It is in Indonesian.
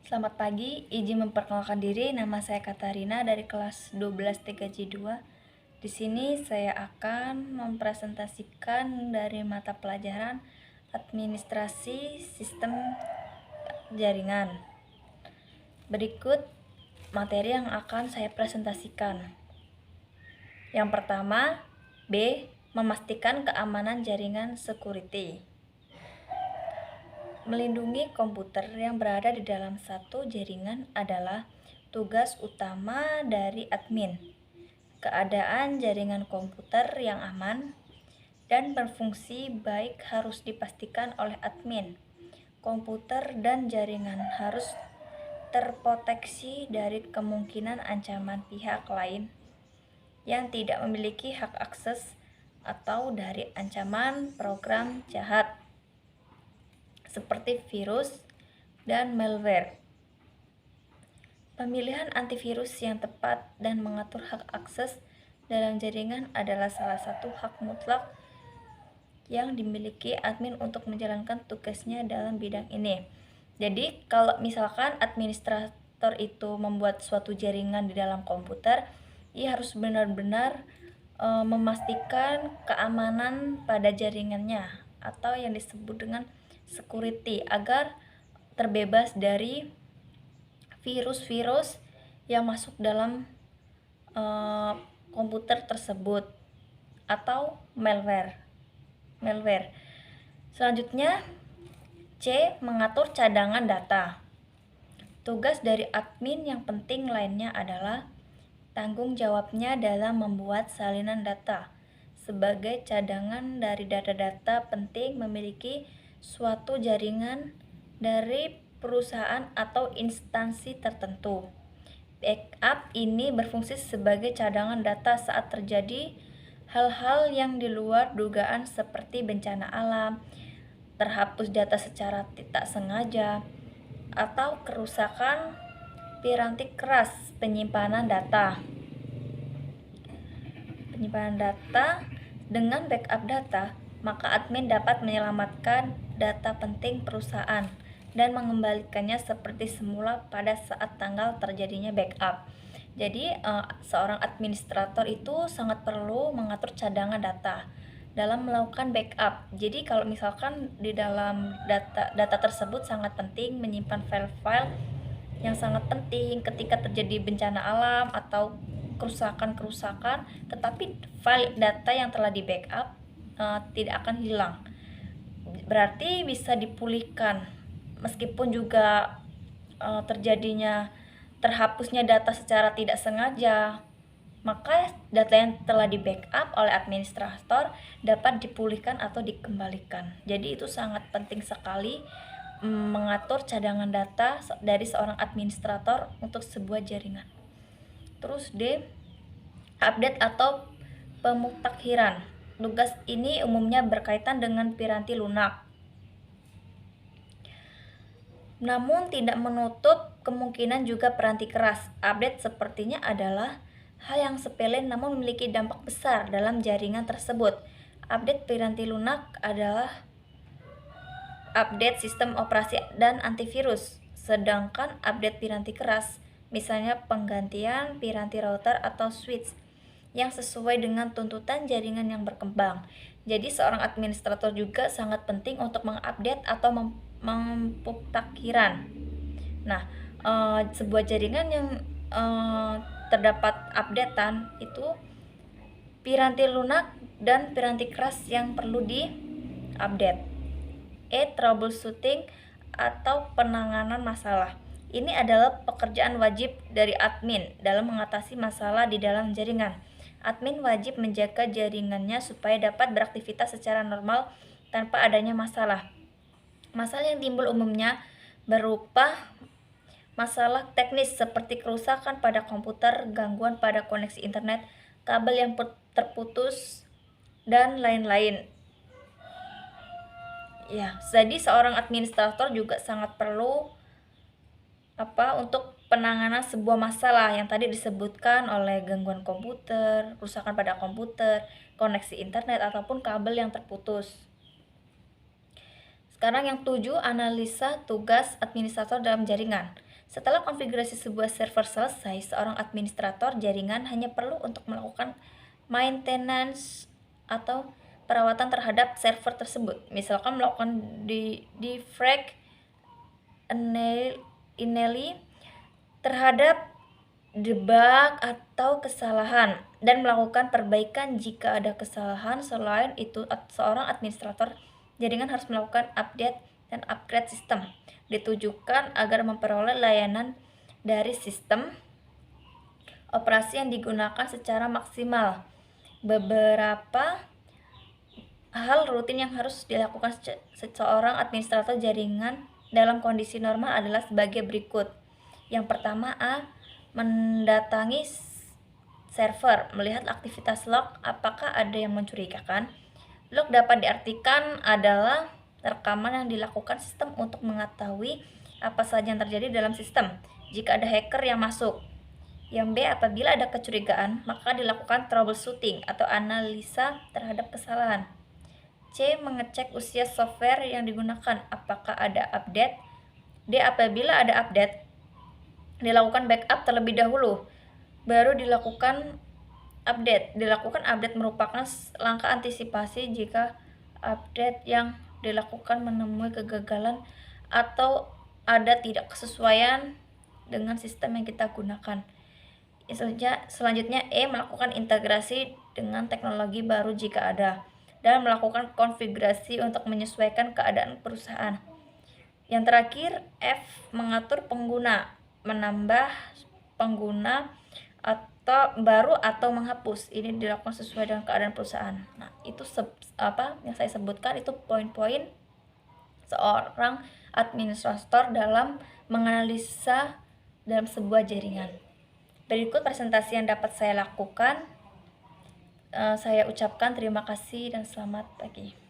Selamat pagi, izin memperkenalkan diri. Nama saya Katarina dari kelas 12 TKJ2. Di sini saya akan mempresentasikan dari mata pelajaran Administrasi Sistem Jaringan. Berikut materi yang akan saya presentasikan. Yang pertama, B. Memastikan keamanan jaringan security. Melindungi komputer yang berada di dalam satu jaringan adalah tugas utama dari admin. Keadaan jaringan komputer yang aman dan berfungsi baik harus dipastikan oleh admin. Komputer dan jaringan harus terproteksi dari kemungkinan ancaman pihak lain yang tidak memiliki hak akses atau dari ancaman program jahat seperti virus dan malware. Pemilihan antivirus yang tepat dan mengatur hak akses dalam jaringan adalah salah satu hak mutlak yang dimiliki admin untuk menjalankan tugasnya dalam bidang ini. Jadi, kalau misalkan administrator itu membuat suatu jaringan di dalam komputer, ia harus benar-benar memastikan keamanan pada jaringannya atau yang disebut dengan security agar terbebas dari virus-virus yang masuk dalam komputer tersebut atau malware. Selanjutnya, C. Mengatur cadangan data. Tugas dari admin yang penting lainnya adalah tanggung jawabnya dalam membuat salinan data. Sebagai cadangan dari data-data penting memiliki suatu jaringan dari perusahaan atau instansi tertentu. Backup ini berfungsi sebagai cadangan data saat terjadi hal-hal yang di luar dugaan seperti bencana alam, terhapus data secara tidak sengaja, atau kerusakan piranti keras penyimpanan data. Dengan backup data, maka admin dapat menyelamatkan data penting perusahaan dan mengembalikannya seperti semula pada saat tanggal terjadinya backup. Jadi, seorang administrator itu sangat perlu mengatur cadangan data dalam melakukan backup. Jadi, kalau misalkan di dalam data tersebut sangat penting menyimpan file-file yang sangat penting ketika terjadi bencana alam atau kerusakan, tetapi file data yang telah di backup tidak akan hilang. Berarti bisa dipulihkan meskipun juga terjadinya terhapusnya data secara tidak sengaja, maka data yang telah di backup oleh administrator dapat dipulihkan atau dikembalikan. Jadi itu sangat penting sekali mengatur cadangan data dari seorang administrator untuk sebuah jaringan. Terus D. Update atau pemutakhiran. Tugas ini umumnya berkaitan dengan piranti lunak, namun tidak menutup kemungkinan juga piranti keras. Update sepertinya adalah hal yang sepele namun memiliki dampak besar dalam jaringan tersebut. Update piranti lunak adalah update sistem operasi dan antivirus, sedangkan update piranti keras, misalnya penggantian piranti router atau switch, yang sesuai dengan tuntutan jaringan yang berkembang. Jadi seorang administrator juga sangat penting untuk mengupdate atau memputakhiran. Nah, sebuah jaringan yang terdapat updatean itu piranti lunak dan piranti keras yang perlu di-update. Troubleshooting atau penanganan masalah. Ini adalah pekerjaan wajib dari admin dalam mengatasi masalah di dalam jaringan. Admin wajib menjaga jaringannya supaya dapat beraktivitas secara normal tanpa adanya masalah. Masalah yang timbul umumnya berupa masalah teknis seperti kerusakan pada komputer, gangguan pada koneksi internet, kabel yang terputus, dan lain-lain. Ya, jadi seorang administrator juga sangat perlu untuk penanganan sebuah masalah yang tadi disebutkan oleh gangguan komputer, kerusakan pada komputer, koneksi internet, ataupun kabel yang terputus. Sekarang yang 7, analisa tugas administrator dalam jaringan. Setelah konfigurasi sebuah server selesai, seorang administrator jaringan hanya perlu untuk melakukan maintenance atau perawatan terhadap server tersebut. Misalkan melakukan defrag, ineli terhadap debug atau kesalahan, dan melakukan perbaikan jika ada kesalahan. Selain itu, seorang administrator jaringan harus melakukan update dan upgrade sistem ditujukan agar memperoleh layanan dari sistem operasi yang digunakan secara maksimal. Beberapa hal rutin yang harus dilakukan seseorang administrator jaringan dalam kondisi normal adalah sebagai berikut. Yang pertama, mendatangi server, melihat aktivitas log, apakah ada yang mencurigakan. Log dapat diartikan adalah rekaman yang dilakukan sistem untuk mengetahui apa saja yang terjadi dalam sistem jika ada hacker yang masuk. Yang B, apabila ada kecurigaan, maka dilakukan troubleshooting atau analisa terhadap kesalahan. C, mengecek usia software yang digunakan, apakah ada update. D, apabila ada update, dilakukan backup terlebih dahulu, baru dilakukan update. Dilakukan update merupakan langkah antisipasi jika update yang dilakukan menemui kegagalan atau ada tidak kesesuaian dengan sistem yang kita gunakan. Selanjutnya E, melakukan integrasi dengan teknologi baru jika ada, dan melakukan konfigurasi untuk menyesuaikan keadaan perusahaan. Yang terakhir F, mengatur pengguna, menambah pengguna atau baru atau menghapus. Ini dilakukan sesuai dengan keadaan perusahaan. Nah, itu yang saya sebutkan itu poin-poin seorang administrator dalam menganalisa dalam sebuah jaringan. Berikut presentasi yang dapat saya lakukan. Saya ucapkan terima kasih dan selamat pagi.